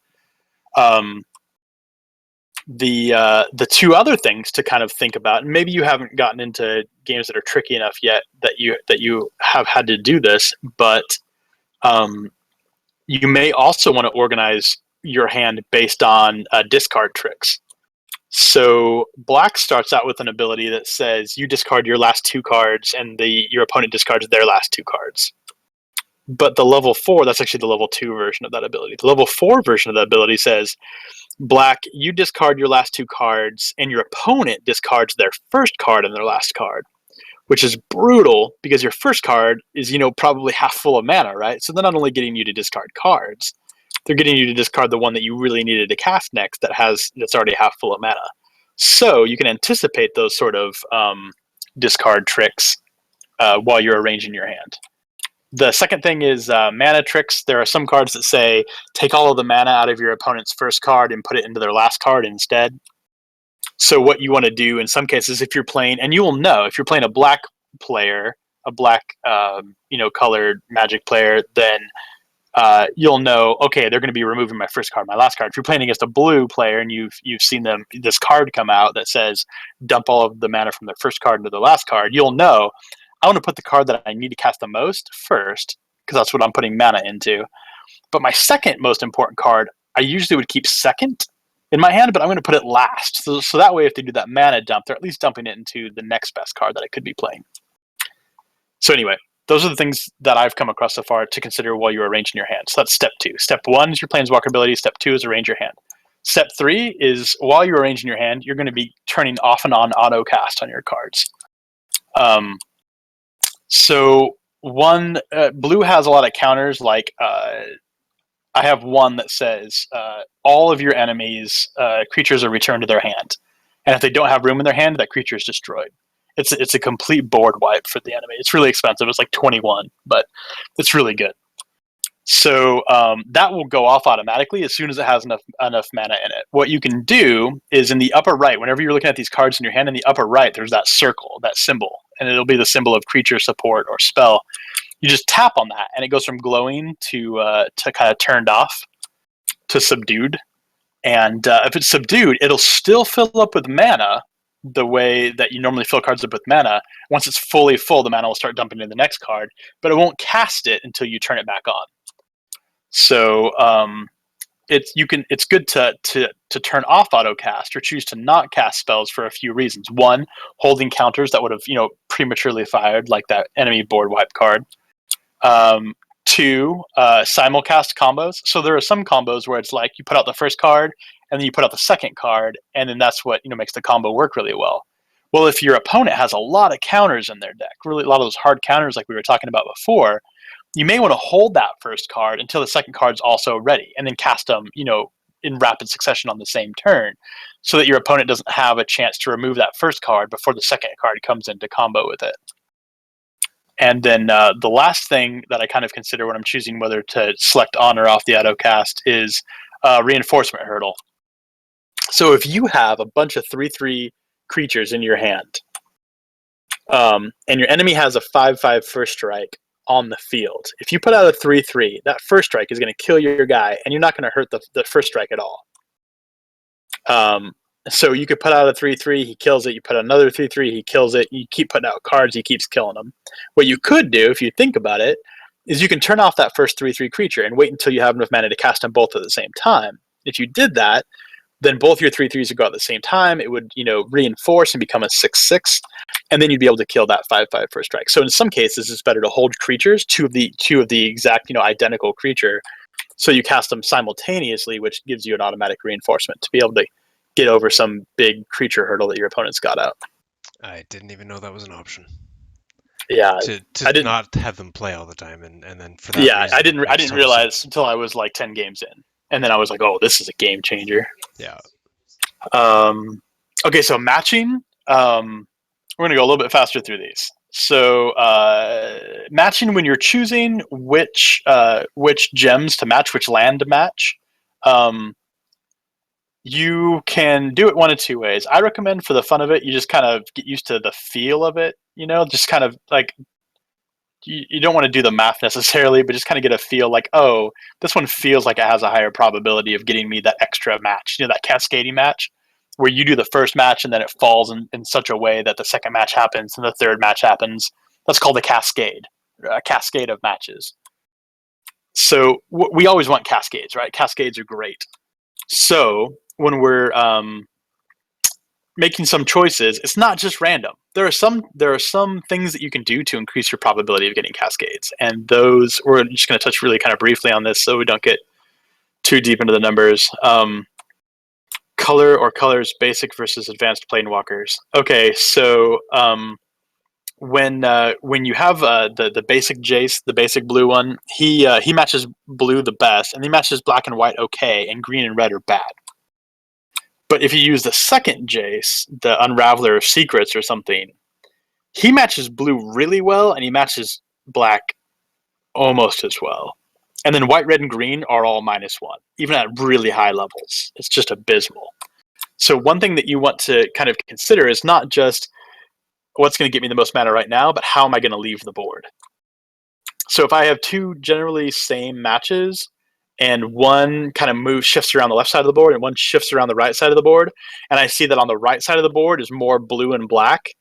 The 2 other things to kind of think about, and maybe you haven't gotten into games that are tricky enough yet that you have had to do this, but you may also want to organize your hand based on discard tricks. So black starts out with an ability that says you discard your last 2 cards and your opponent discards their last 2 cards. But the level 4, that's actually the level 2 version of that ability. The level 4 version of that ability says, black, you discard your last 2 cards and your opponent discards their first card and their last card, which is brutal because your first card is, probably half full of mana, right? So they're not only getting you to discard cards, they're getting you to discard the one that you really needed to cast next that's already half full of mana. So you can anticipate those sort of discard tricks while you're arranging your hand. The second thing is mana tricks. There are some cards that say, take all of the mana out of your opponent's first card and put it into their last card instead. So what you want to do in some cases, if you're playing, and you will know, if you're playing a black player, a black, colored Magic player, then you'll know, okay, they're going to be removing my first card, my last card. If you're playing against a blue player and you've seen this card come out that says dump all of the mana from their first card into the last card, you'll know I want to put the card that I need to cast the most first because that's what I'm putting mana into. But my second most important card, I usually would keep second in my hand, but I'm going to put it last. So that way, if they do that mana dump, they're at least dumping it into the next best card that I could be playing. So anyway, those are the things that I've come across so far to consider while you're arranging your hand. So that's step 2. Step 1 is your planeswalker ability. Step 2 is arrange your hand. Step 3 is while you're arranging your hand, you're going to be turning off and on auto cast on your cards. So one, blue has a lot of counters. Like I have one that says all of your enemies' creatures are returned to their hand, and if they don't have room in their hand, that creature is destroyed. It's a complete board wipe for the enemy. It's really expensive. It's like 21, but it's really good. So that will go off automatically as soon as it has enough mana in it. What you can do is in the upper right, whenever you're looking at these cards in your hand, in the upper right, there's that circle, that symbol, and it'll be the symbol of creature, support, or spell. You just tap on that, and it goes from glowing to kind of turned off to subdued. And if it's subdued, it'll still fill up with mana the way that you normally fill cards up with mana. Once it's fully full, the mana will start dumping into the next card, but it won't cast it until you turn it back on. So it's good to turn off auto cast or choose to not cast spells for a few reasons. One, holding counters that would have prematurely fired, like that enemy board wipe card. Two, simulcast combos. So there are some combos where it's like you put out the first card and then you put out the second card, and then that's what makes the combo work really well. Well, if your opponent has a lot of counters in their deck, really a lot of those hard counters like we were talking about before, you may want to hold that first card until the second card's also ready, and then cast them, in rapid succession on the same turn, so that your opponent doesn't have a chance to remove that first card before the second card comes into combo with it. And then the last thing that I kind of consider when I'm choosing whether to select on or off the autocast is reinforcement hurdle. So if you have a bunch of 3/3 creatures in your hand, and your enemy has a 5/5 first strike on the field, if you put out a 3/3, that first strike is going to kill your guy, and you're not going to hurt the first strike at all. So you could put out a 3/3, he kills it. You put out another 3/3, he kills it. You keep putting out cards, he keeps killing them. What you could do, if you think about it, is you can turn off that first 3/3 creature and wait until you have enough mana to cast them both at the same time. If you did that, then both your 3/3s would go at the same time. It would, reinforce and become a 6/6, and then you'd be able to kill that 5/5 first strike. So in some cases, it's better to hold creatures, two of the exact, identical creature, so you cast them simultaneously, which gives you an automatic reinforcement to be able to get over some big creature hurdle that your opponent's got out. I didn't even know that was an option. Yeah, To not have them play all the time, and then for that yeah, reason, I didn't makes total realize sense. until I was like 10 games in, and then I was like, oh, this is a game changer. Yeah. Okay, so matching. We're gonna go a little bit faster through these. So matching, when you're choosing which gems to match, which land to match, you can do it one of two ways. I recommend, for the fun of it, you just kind of get used to the feel of it. Just kind of like, you don't want to do the math necessarily, but just kind of get a feel like, oh, this one feels like it has a higher probability of getting me that extra match, that cascading match, where you do the first match and then it falls in such a way that the second match happens and the third match happens. That's called a cascade of matches. So we always want cascades, right? Cascades are great. So when we're making some choices, it's not just random. There are some things that you can do to increase your probability of getting cascades, and those we're just going to touch really kind of briefly on this, so we don't get too deep into the numbers. Color or colors, basic versus advanced planewalkers. Okay, so when you have the basic Jace, the basic blue one, he matches blue the best, and he matches black and white okay, and green and red are bad. But if you use the second Jace, the Unraveler of Secrets or something, he matches blue really well, and he matches black almost as well. And then white, red, and green are all -1, even at really high levels. It's just abysmal. So one thing that you want to kind of consider is not just what's going to get me the most mana right now, but how am I going to leave the board? So if I have two generally same matches, and one kind of shifts around the left side of the board, and one shifts around the right side of the board, and I see that on the right side of the board is more blue and black,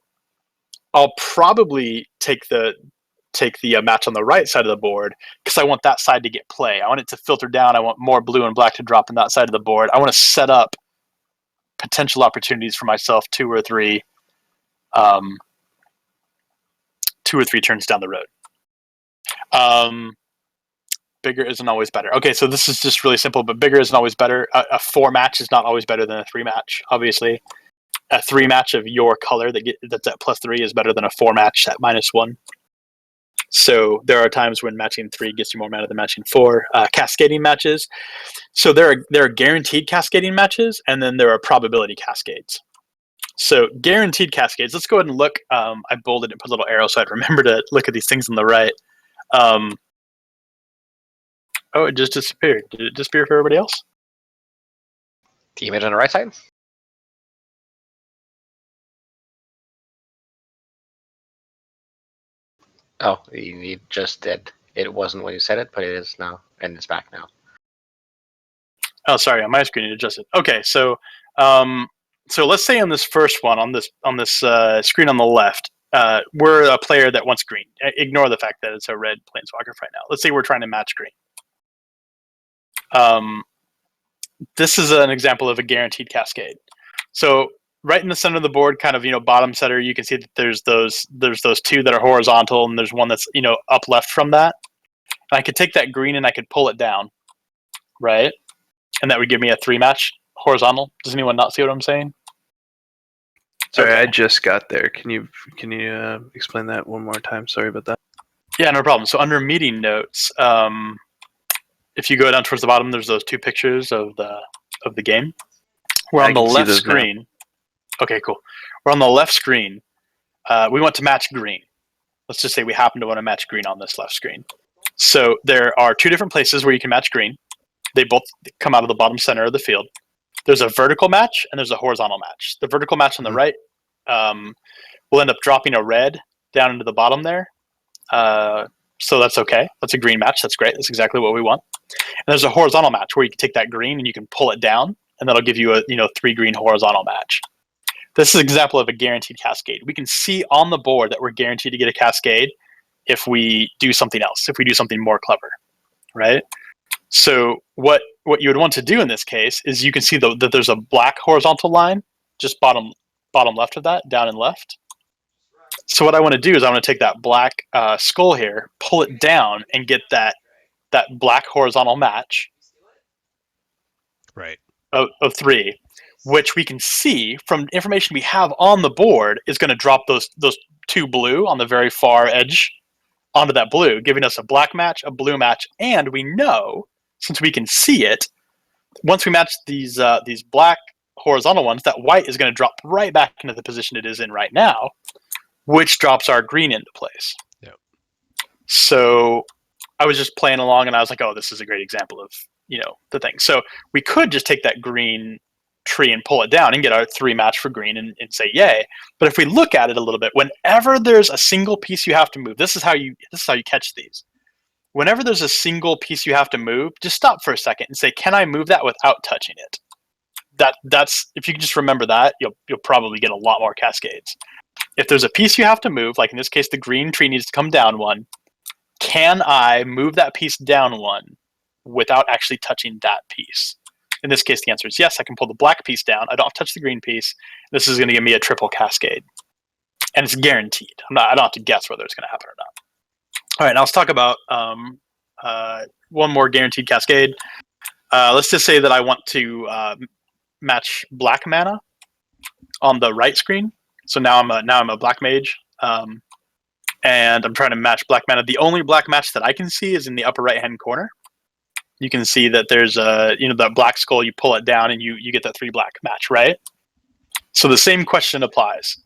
I'll probably take the match on the right side of the board, because I want that side to get play. I want it to filter down. I want more blue and black to drop on that side of the board. I want to set up potential opportunities for myself 2 or 3 turns down the road. Bigger isn't always better. Okay, so this is just really simple, but bigger isn't always better. A 4 match is not always better than a 3 match, obviously. A 3 match of your color that's at +3 is better than a 4 match at -1. So there are times when matching 3 gets you more mana than matching 4. Cascading matches. So there are guaranteed cascading matches, and then there are probability cascades. So guaranteed cascades. Let's go ahead and look. I bolded and put a little arrow so I'd remember to look at these things on the right. Oh, it just disappeared. Did it disappear for everybody else? The image on the right side? Oh, you just did. It wasn't when you said it, but it is now, and it's back now. Oh, sorry, on my screen it adjusted. Okay, so so let's say on this first one, on this screen on the left, we're a player that wants green. Ignore the fact that it's a red planeswalker right now. Let's say we're trying to match green. This is an example of a guaranteed cascade. So right in the center of the board, kind of bottom center, you can see that there's those two that are horizontal, and there's one that's up left from that. And I could take that green and I could pull it down, right? And that would give me a 3-match horizontal. Does anyone not see what I'm saying? Sorry, Okay. I just got there. Can you explain that one more time? Sorry about that. Yeah, no problem. So under meeting notes, if you go down towards the bottom, there's those two pictures of the game. We're on the left screen. Okay, cool. We're on the left screen. We want to match green. Let's just say we happen to want to match green on this left screen. So there are two different places where you can match green. They both come out of the bottom center of the field. There's a vertical match and there's a horizontal match. The vertical match on the right will end up dropping a red down into the bottom there. So that's okay. That's a green match. That's great. That's exactly what we want. And there's a horizontal match where you can take that green and you can pull it down, and that'll give you a 3-green horizontal match. This is an example of a guaranteed cascade. We can see on the board that we're guaranteed to get a cascade if we do something else, if we do something more clever, right? So what you would want to do in this case is you can see that there's a black horizontal line just bottom left of that, down and left. So what I want to do is I want to take that black skull here, pull it down, and get that black horizontal match, Right. of 3, which we can see from information we have on the board is going to drop those 2 blue on the very far edge onto that blue, giving us a black match, a blue match, and we know, since we can see it, once we match these black horizontal ones, that white is going to drop right back into the position it is in right now, which drops our green into place. Yep. So I was just playing along and I was like, oh, this is a great example of, the thing. So we could just take that green tree and pull it down and get our 3 match for green and say, yay. But if we look at it a little bit, whenever there's a single piece you have to move, this is how you catch these. Whenever there's a single piece you have to move, just stop for a second and say, can I move that without touching it? That's if you can just remember that, you'll probably get a lot more cascades. If there's a piece you have to move, like in this case, the green tree needs to come down 1, can I move that piece down 1 without actually touching that piece? In this case, the answer is yes. I can pull the black piece down. I don't have to touch the green piece. This is going to give me a triple cascade. And it's guaranteed. I don't have to guess whether it's going to happen or not. All right, now let's talk about one more guaranteed cascade. Let's just say that I want to match black mana on the right screen. So now I'm a black mage, and I'm trying to match black mana. The only black match that I can see is in the upper right-hand corner. You can see that there's that black skull. You pull it down and you get that 3 black match, right? So the same question applies.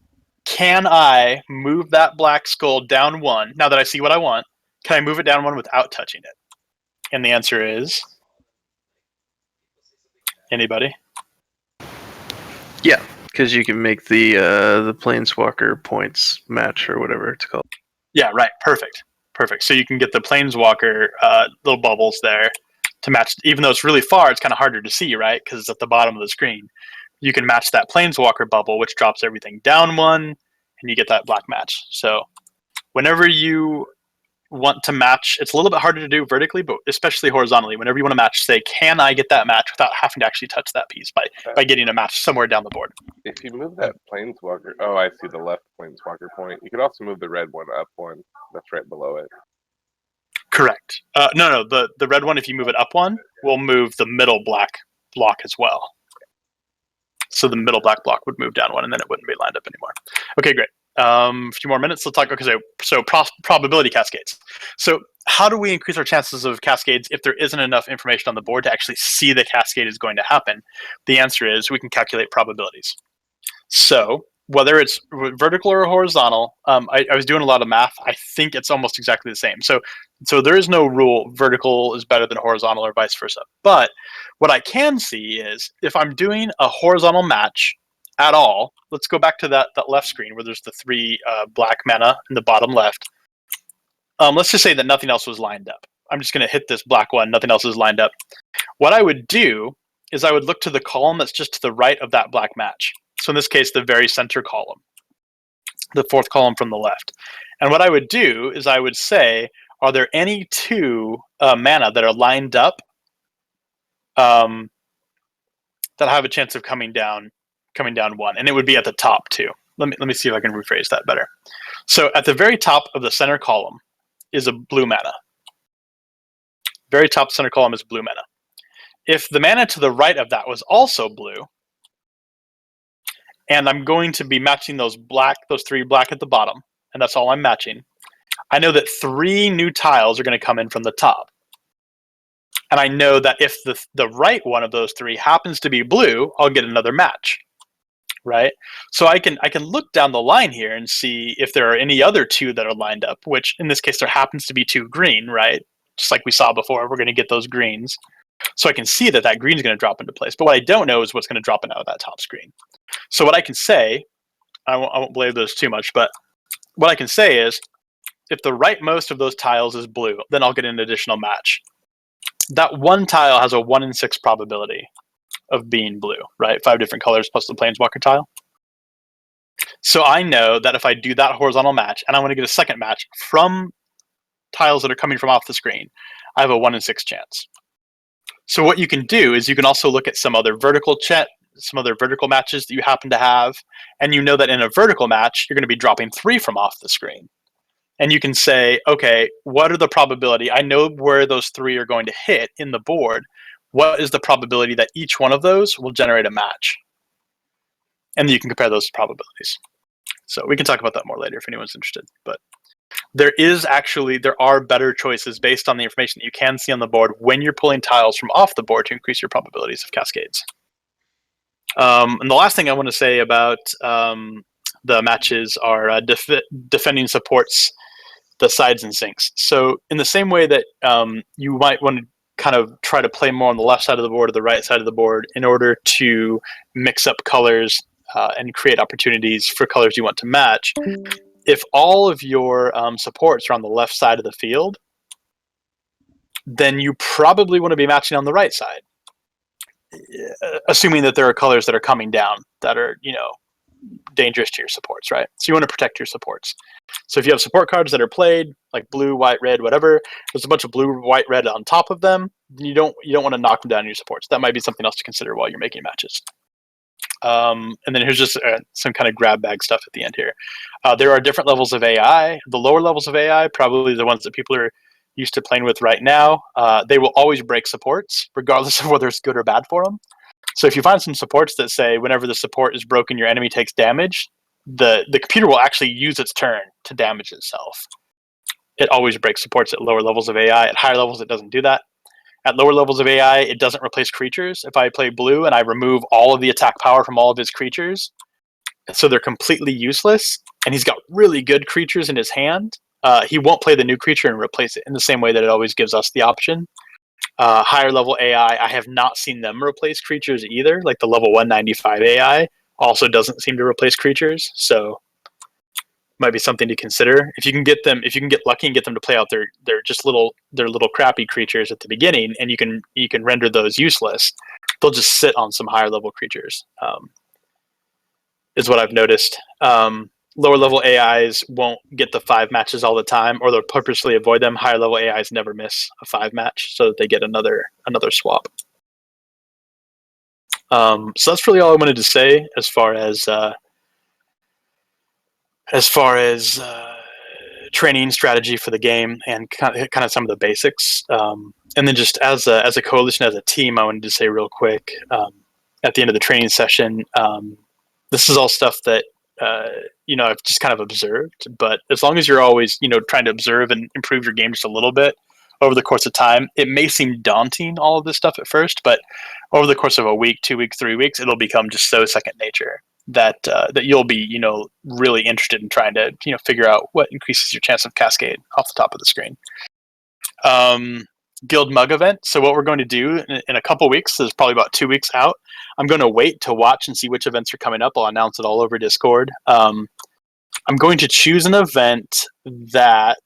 Can I move that black skull down 1? Now that I see what I want, can I move it down 1 without touching it? And the answer is anybody? Yeah, because you can make the planeswalker points match or whatever it's called. Yeah, right. Perfect. So you can get the planeswalker little bubbles there to match. Even though it's really far, it's kind of harder to see, right? Because it's at the bottom of the screen. You can match that planeswalker bubble, which drops everything down 1, and you get that black match. So whenever you want to match, it's a little bit harder to do vertically, but especially horizontally. Whenever you want to match, say, can I get that match without having to actually touch that piece by getting a match somewhere down the board? If you move that planeswalker, oh, I see the left planeswalker point. You could also move the red one up 1. That's right below it. Correct. No, the red one, if you move it up 1, will move the middle black block as well. So the middle black block would move down 1, and then it wouldn't be lined up anymore. Okay, great. A few more minutes. Let's talk. Okay, so probability cascades. So how do we increase our chances of cascades if there isn't enough information on the board to actually see the cascade is going to happen? The answer is we can calculate probabilities. So whether it's vertical or horizontal, I was doing a lot of math. I think it's almost exactly the same. So there is no rule vertical is better than horizontal or vice versa. But what I can see is if I'm doing a horizontal match at all, let's go back to that left screen where there's the 3 black mana in the bottom left. Let's just say that nothing else was lined up. I'm just going to hit this black one. Nothing else is lined up. What I would do is I would look to the column that's just to the right of that black match. So in this case, the very center column, the 4th column from the left. And what I would do is I would say, are there any 2 mana that are lined up that have a chance of coming down 1? And it would be at the top 2. Let me see if I can rephrase that better. So at the very top of the center column is a blue mana. Very top center column is blue mana. If the mana to the right of that was also blue, and I'm going to be matching those 3 black at the bottom, and that's all I'm matching, I know that 3 new tiles are going to come in from the top. And I know that if the right one of those 3 happens to be blue, I'll get another match, right? So I can look down the line here and see if there are any other 2 that are lined up, which in this case there happens to be 2 green, right? Just like we saw before, we're going to get those greens. So I can see that green is going to drop into place. But what I don't know is what's going to drop in out of that top screen. So what I can say, I won't blame those too much, but what I can say is if the rightmost of those tiles is blue, then I'll get an additional match. That one tile has a 1 in 6 probability of being blue, right? 5 different colors plus the Planeswalker tile. So I know that if I do that horizontal match and I want to get a second match from tiles that are coming from off the screen, I have a 1 in 6 chance. So what you can do is you can also look at some other vertical matches that you happen to have, and you know that in a vertical match you're going to be dropping 3 from off the screen. And you can say, okay, what are the probability? I know where those 3 are going to hit in the board. What is the probability that each one of those will generate a match? And you can compare those probabilities. So we can talk about that more later if anyone's interested. But there are better choices based on the information that you can see on the board when you're pulling tiles from off the board to increase your probabilities of cascades. And the last thing I want to say about the matches are defending supports the sides and sinks. So in the same way that you might want to kind of try to play more on the left side of the board or the right side of the board in order to mix up colors and create opportunities for colors you want to match, if all of your supports are on the left side of the field, then you probably want to be matching on the right side, assuming that there are colors that are coming down that are, dangerous to your supports, right? So you want to protect your supports. So if you have support cards that are played, like blue, white, red, whatever, there's a bunch of blue, white, red on top of them, then you don't want to knock them down in your supports. That might be something else to consider while you're making matches. And then here's just some kind of grab bag stuff at the end here. There are different levels of AI. The lower levels of AI, probably the ones that people are used to playing with right now, they will always break supports, regardless of whether it's good or bad for them. So if you find some supports that say whenever the support is broken, your enemy takes damage, the computer will actually use its turn to damage itself. It always breaks supports at lower levels of AI. At higher levels, it doesn't do that. At lower levels of AI, it doesn't replace creatures. If I play blue and I remove all of the attack power from all of his creatures, so they're completely useless, and he's got really good creatures in his hand, he won't play the new creature and replace it in the same way that it always gives us the option. Higher level AI, I have not seen them replace creatures either. Like the level 195 AI also doesn't seem to replace creatures, so might be something to consider. If you can get lucky and get them to play out their little crappy creatures at the beginning, and you can render those useless, they'll just sit on some higher level creatures. Is what I've noticed. Lower level AIs won't get the 5 matches all the time, or they'll purposely avoid them. Higher level AIs never miss a 5 match, so that they get another swap. So that's really all I wanted to say as far as training strategy for the game and kind of some of the basics. And then just as a coalition, as a team, I wanted to say real quick at the end of the training session, this is all stuff that I've just kind of observed. But as long as you're always trying to observe and improve your game just a little bit over the course of time, it may seem daunting, all of this stuff at first, but over the course of a week, 2 weeks, 3 weeks, it'll become just so second nature. that you'll be really interested in trying to figure out what increases your chance of Cascade off the top of the screen. Guild Mug event. So what we're going to do in a couple weeks, so it's probably about 2 weeks out, I'm going to wait to watch and see which events are coming up. I'll announce it all over Discord. I'm going to choose an event that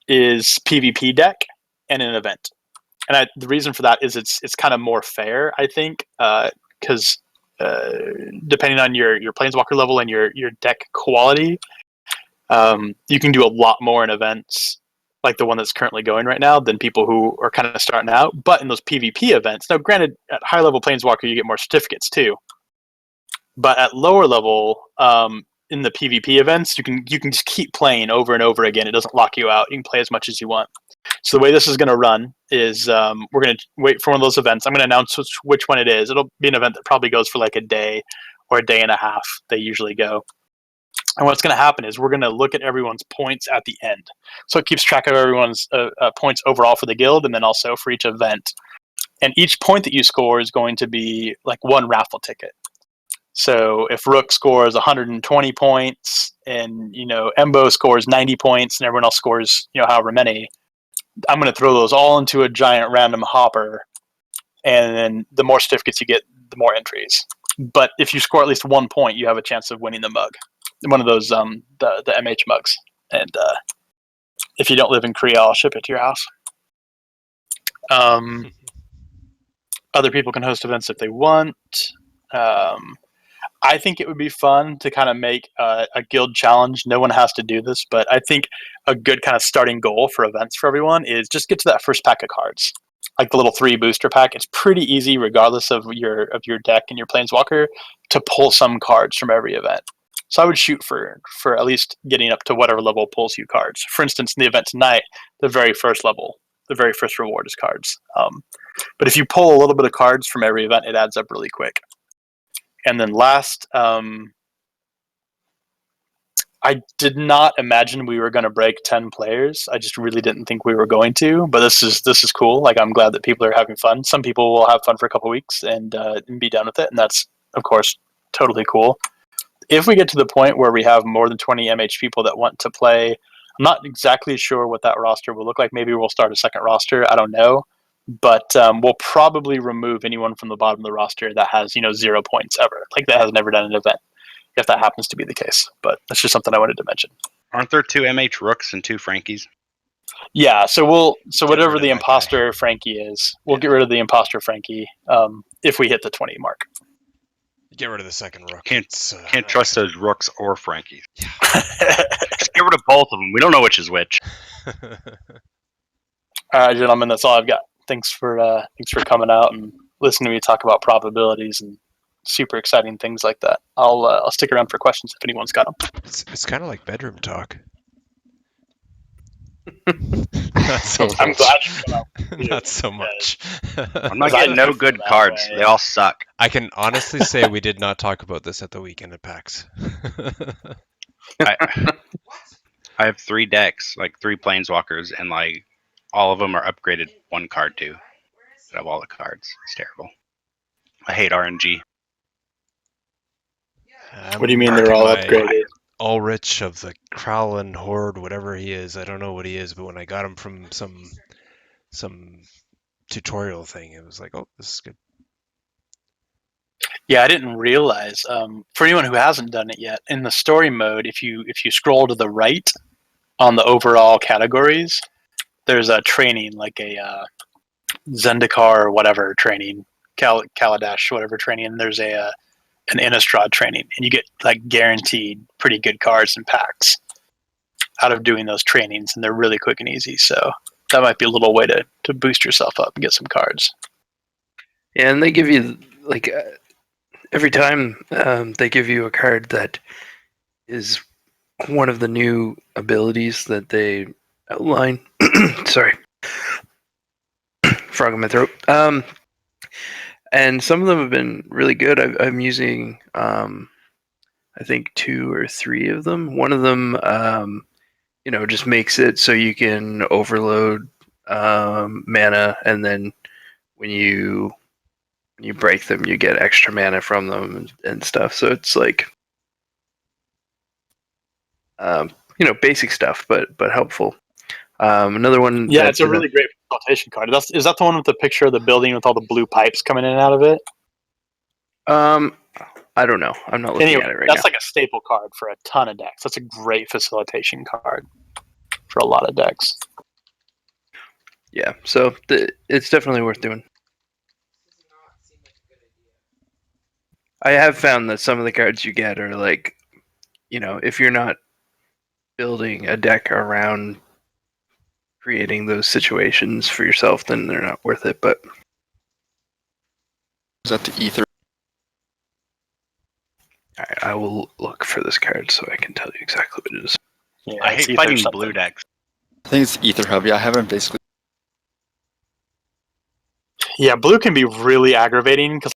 is PvP deck and an event. And the reason for that is it's kind of more fair, I think, because depending on your Planeswalker level and your deck quality, you can do a lot more in events like the one that's currently going right now than people who are kind of starting out. But in those PvP events, now granted, at high level Planeswalker you get more certificates too. But at lower level, in the PvP events, you can just keep playing over and over again. It doesn't lock you out. You can play as much as you want. So the way this is going to run is we're going to wait for one of those events. I'm going to announce which one it is. It'll be an event that probably goes for like a day or a day and a half. They usually go. And what's going to happen is we're going to look at everyone's points at the end. So it keeps track of everyone's points overall for the guild and then also for each event. And each point that you score is going to be like one raffle ticket. So if Rook scores 120 points and Embo scores 90 points and everyone else scores however many, I'm going to throw those all into a giant random hopper, and then the more certificates you get, the more entries. But if you score at least 1 point, you have a chance of winning the mug, one of those the MH mugs. And if you don't live in Korea, I'll ship it to your house. Other people can host events if they want. I think it would be fun to kind of make a guild challenge. No one has to do this, but I think a good kind of starting goal for events for everyone is just get to that first pack of cards, like the little 3 booster pack. It's pretty easy, regardless of your deck and your Planeswalker, to pull some cards from every event. So I would shoot for at least getting up to whatever level pulls you cards. For instance, in the event tonight, the very first level, the very first reward is cards. But if you pull a little bit of cards from every event, it adds up really quick. And then last, I did not imagine we were going to break 10 players. I just really didn't think we were going to. But this is cool. Like, I'm glad that people are having fun. Some people will have fun for a couple weeks and be done with it, and that's of course totally cool. If we get to the point where we have more than 20 MH people that want to play, I'm not exactly sure what that roster will look like. Maybe we'll start a second roster. I don't know. But we'll probably remove anyone from the bottom of the roster that has 0 points ever, like that has never done an event, if that happens to be the case. But that's just something I wanted to mention. Aren't there 2 MH Rooks and 2 Frankies? Yeah, so whatever rid of the that imposter Frankie is, we'll get rid of the imposter Frankie if we hit the 20 mark. Get rid of the second rook. Can't trust those Rooks or Frankies. Just get rid of both of them. We don't know which is which. All right, gentlemen, that's all I've got. Thanks for coming out and listening to me talk about probabilities and super exciting things like that. I'll stick around for questions if anyone's got them. It's kind of like bedroom talk. Not so much. I'm glad you come out. Not so much. I'm not getting no good cards. They all suck. I can honestly say we did not talk about this at the weekend at PAX. I have 3 decks, like 3 Planeswalkers, and like all of them are upgraded 1 card too. I have all the cards. It's terrible. I hate RNG. What do you mean they're all upgraded? Ulrich of the Krowlin Horde, whatever he is. I don't know what he is, but when I got him from some tutorial thing, it was like, oh, this is good. Yeah, I didn't realize. For anyone who hasn't done it yet, in the story mode, if you scroll to the right on the overall categories, there's a training, like a Zendikar or whatever training, Kaladesh whatever training, and there's an Innistrad training, and you get like guaranteed pretty good cards and packs out of doing those trainings, and they're really quick and easy. So that might be a little way to boost yourself up and get some cards. Yeah, and they give you like every time they give you a card that is one of the new abilities that they outline. Sorry, frog in my throat. And some of them have been really good. I'm using, I think 2 or 3 of them. One of them, just makes it so you can overload mana, and then when you you break them, you get extra mana from them and stuff. So it's like, basic stuff, but helpful. Another one. Yeah, it's a really great facilitation card. Is that the one with the picture of the building with all the blue pipes coming in and out of it? I don't know. I'm not looking at it right that's now. like a staple card for a ton of decks. That's a great facilitation card for a lot of decks. Yeah, so it's definitely worth doing. I have found that some of the cards you get are like, if you're not building a deck around creating those situations for yourself, then they're not worth it. But Is that the ether? all right, I will look for this card so I can tell you exactly what it is. Yeah, I it's hate either fighting something. blue decks. I think it's Ether Hub. Yeah, I haven't basically. Yeah, blue can be really aggravating because